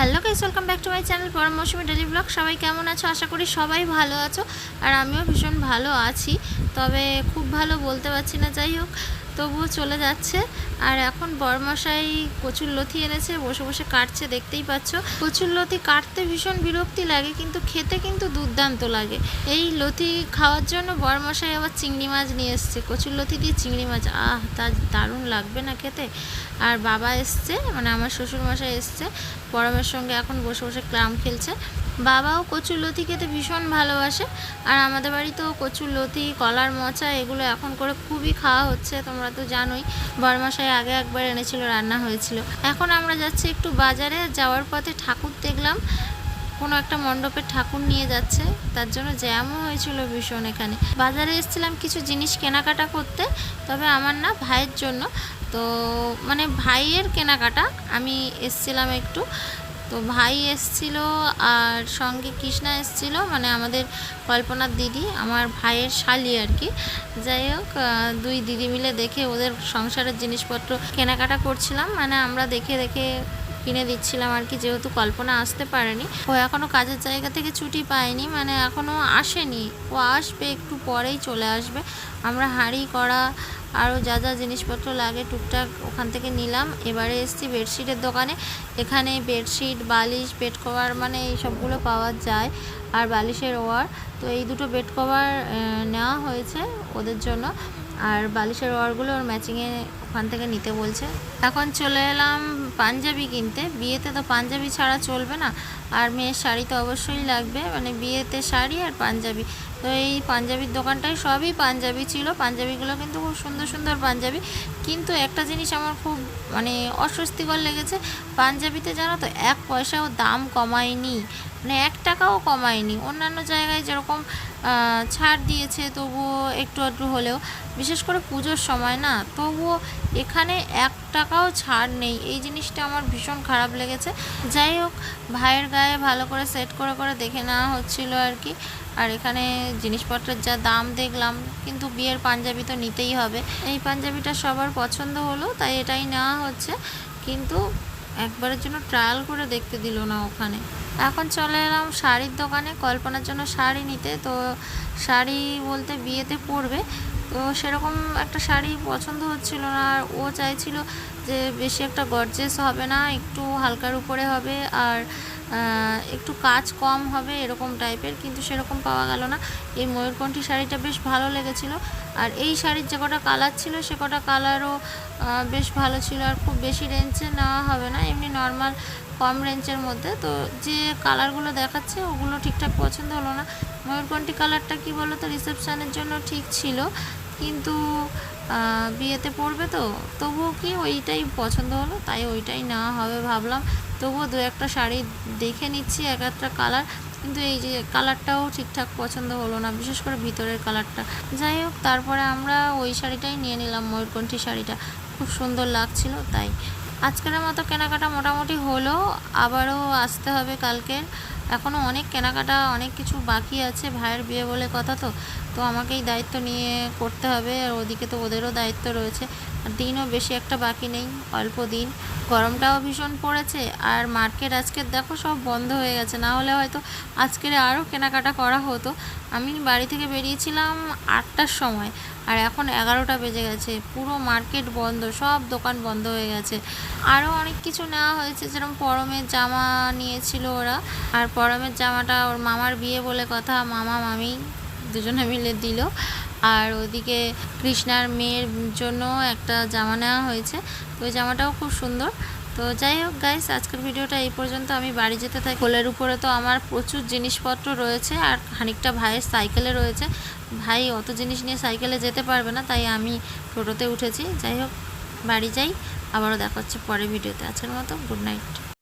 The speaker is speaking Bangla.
Hello guys, welcome back to my channel পরম মৌসুমী ডেলি ব্লগ। সবাই কেমন আছো? আশা করি সবাই ভালো আছো, আর আমিও ভীষণ ভালো আছি। তবে খুব ভালো বলতে পারছি না, যাই হোক তবুও চলে যাচ্ছে। আর এখন বরমশাই কচুর লতি এনেছে, বসে বসে কাটছে, দেখতেই পাচ্ছ। কচুর লতি কাটতে ভীষণ বিরক্তি লাগে, কিন্তু খেতে কিন্তু দুর্দান্ত লাগে। এই লতি খাওয়ার জন্য বরমশাই আবার চিংড়ি মাছ নিয়ে এসছে, কচুর লতি দিয়ে চিংড়ি মাছ, তা দারুণ লাগবে না খেতে। আর বাবা এসছে, মানে আমার শ্বশুরমশাই এসছে, পরমের সঙ্গে এখন বসে বসে ক্লাম খেলছে। বাবাও কচুর লতি খেতে ভীষণ ভালোবাসে, আর আমাদের বাড়িতেও কচুর লতি, কলার মোচা এগুলো এখন করে খুবই খাওয়া হচ্ছে। তোমরা তো জানোই, বরমশাই আগে একবার এনেছিল, রান্না হয়েছিল। এখন আমরা যাচ্ছি একটু বাজারে, যাওয়ার পথে ঠাকুর দেখলাম, কোনো একটা মণ্ডপের ঠাকুর নিয়ে যাচ্ছে, তার জন্য জ্যামও হয়েছিল ভীষণ। এখানে বাজারে এসেছিলাম কিছু জিনিস কেনাকাটা করতে, তবে আমার না, ভাইয়ের জন্য। তো মানে ভাইয়ের কেনাকাটা, আমি এসছিলাম একটু। তো ভাই এসছিল, আর সঙ্গে কৃষ্ণা এসছিল, মানে আমাদের কল্পনার দিদি, আমার ভাইয়ের শালি আর কি। যাই হোক, দুই দিদি মিলে দেখে ওদের সংসারের জিনিসপত্র কেনাকাটা করছিলাম, মানে আমরা দেখে দেখে কিনে দিচ্ছিলাম আর কি, যেহেতু কল্পনা আসতে পারেনি। ও এখনও কাজের জায়গা থেকে ছুটি পায়নি, মানে এখনও আসেনি। ও আসবে, একটু পরেই চলে আসবে। আমরা হাঁড়ি কড়া আরও যা যা জিনিসপত্র লাগে টুকটাক ওখান থেকে নিলাম। এবারে এসেছি বেডশিটের দোকানে। এখানে বেডশিট, বালিশ, বেড কভার, মানে এই সবগুলো পাওয়া যায়, আর বালিশের ওয়ার। তো এই দুটো বেড কভার নেওয়া হয়েছে ওদের জন্য, আর বালিশের ওয়ারগুলো ওর ম্যাচিংয়ে ওখান থেকে নিতে বলছে। এখন চলে এলাম পাঞ্জাবি কিনতে। বিয়েতে তো পাঞ্জাবি ছাড়া চলবে না, আর মেয়ের শাড়ি তো অবশ্যই লাগবে, মানে বিয়েতে শাড়ি আর পাঞ্জাবি। তো এই পাঞ্জাবির দোকানটায় সবই পাঞ্জাবি ছিল। পাঞ্জাবিগুলো কিন্তু খুব সুন্দর সুন্দর পাঞ্জাবি, কিন্তু একটা জিনিস আমার খুব মানে অস্বস্তিকর লেগেছে, পাঞ্জাবিতে জানো তো 1 পয়সাও দাম কমায়নি, মানে 1 টাকাও কমায়নি। অন্যান্য জায়গায় যেরকম ছাড় দিয়েছে, তবুও একটু একটু হলেও, বিশেষ করে পুজোর সময় না, তবুও এখানে 1 টাকাও ছাড় নেই। এই জিনিসটা আমার ভীষণ খারাপ লেগেছে। যাই হোক, ভাইয়ের গায়ে ভালো করে সেট করে করে দেখে নেওয়া হচ্ছিল আর কি। আর এখানে জিনিসপত্রের যা দাম দেখলাম, কিন্তু বিয়ের পাঞ্জাবি তো নিতেই হবে। এই পাঞ্জাবিটা সবার পছন্দ হলো, তাই এটাই নেওয়া হচ্ছে, কিন্তু একবারের জন্য ট্রায়াল করে দেখতে দিল না ওখানে। এখন চলে এলাম শাড়ির দোকানে, কল্পনার জন্য শাড়ি নিতে। তো শাড়ি বলতে বিয়েতে পরবে, তো সেরকম একটা শাড়ি পছন্দ হচ্ছিল না, আর ও চাইছিল যে বেশি একটা গর্জেস হবে না, একটু হালকার উপরে হবে, আর একটু কাজ কম হবে, এরকম টাইপের, কিন্তু সেরকম পাওয়া গেল না। এই ময়ূরকণ্ঠী শাড়িটা বেশ ভালো লেগেছিলো, আর এই শাড়ির যে কটা কালার ছিল, সে কটা কালারও বেশ ভালো ছিল। আর খুব বেশি রেঞ্জে নেওয়া হবে না, এমনি নর্মাল কম রেঞ্জের মধ্যে। তো যে কালারগুলো দেখাচ্ছে ওগুলো ঠিকঠাক পছন্দ হলো না। ময়ূরকণ্ঠী কালারটা কি বলো তো, রিসেপশানের জন্য ঠিক ছিল, কিন্তু বিয়েতে পরবে তো, তবুও কি ওইটাই পছন্দ হলো, তাই ওইটাই নেওয়া হবে ভাবলাম। তবুও 2-1টা শাড়ি দেখে নিচ্ছি, 1-1টা কালার, কিন্তু এই যে কালারটাও ঠিকঠাক পছন্দ হলো না, বিশেষ করে ভিতরের কালারটা। যাই হোক, তারপরে আমরা ওই শাড়িটাই নিয়ে নিলাম, ময়ূরকণ্ঠী শাড়িটা খুব সুন্দর লাগছিল। তাই আজকের মতো কেনাকাটা মোটামুটি হলো, আবারও আসতে হবে কালকের। এখনও অনেক কেনাকাটা, অনেক কিছু বাকি আছে, ভাইয়ের বিয়ে বলে কথা, তো আমাকেই দায়িত্ব নিয়ে করতে হবে, আর ওদিকে তো ওদেরও দায়িত্ব রয়েছে। আর দিনও বেশি একটা বাকি নেই, অল্প দিন। গরমটাও ভীষণ পড়েছে, আর মার্কেট আজকের দেখো সব বন্ধ হয়ে গেছে, না হলে হয়তো আজকের আরও কেনাকাটা করা হতো। আমি বাড়ি থেকে বেরিয়েছিলাম 8টার সময়, আর এখন 11টা বেজে গেছে, পুরো মার্কেট বন্ধ, সব দোকান বন্ধ হয়ে গেছে। আরও অনেক কিছু নেওয়া হয়েছে, যেরকম পরমের জামা নিয়েছিল ওরা, আর পরমের জামাটা ওর মামার বিয়ে বলে কথা, মামা মামি দুজনে মিলে দিল। আর ওদিকে কৃষ্ণার মেয়ের জন্য একটা জামা নেওয়া হয়েছে, তো ওই জামাটাও খুব সুন্দর। তো যাই হোক গাইস, আজকের ভিডিওটা এই পর্যন্ত। আমি বাড়ি যেতে থাকি। কোলের উপরে তো আমার প্রচুর জিনিসপত্র রয়েছে, আর খানিকটা ভাইয়ের সাইকেলে রয়েছে। ভাই অত জিনিস নিয়ে সাইকেলে যেতে পারবে না, তাই আমি টোটোতে উঠেছি। যাই হোক, বাড়ি যাই, আবারও দেখা হচ্ছে পরের ভিডিওতে। আজকের মতো গুড নাইট।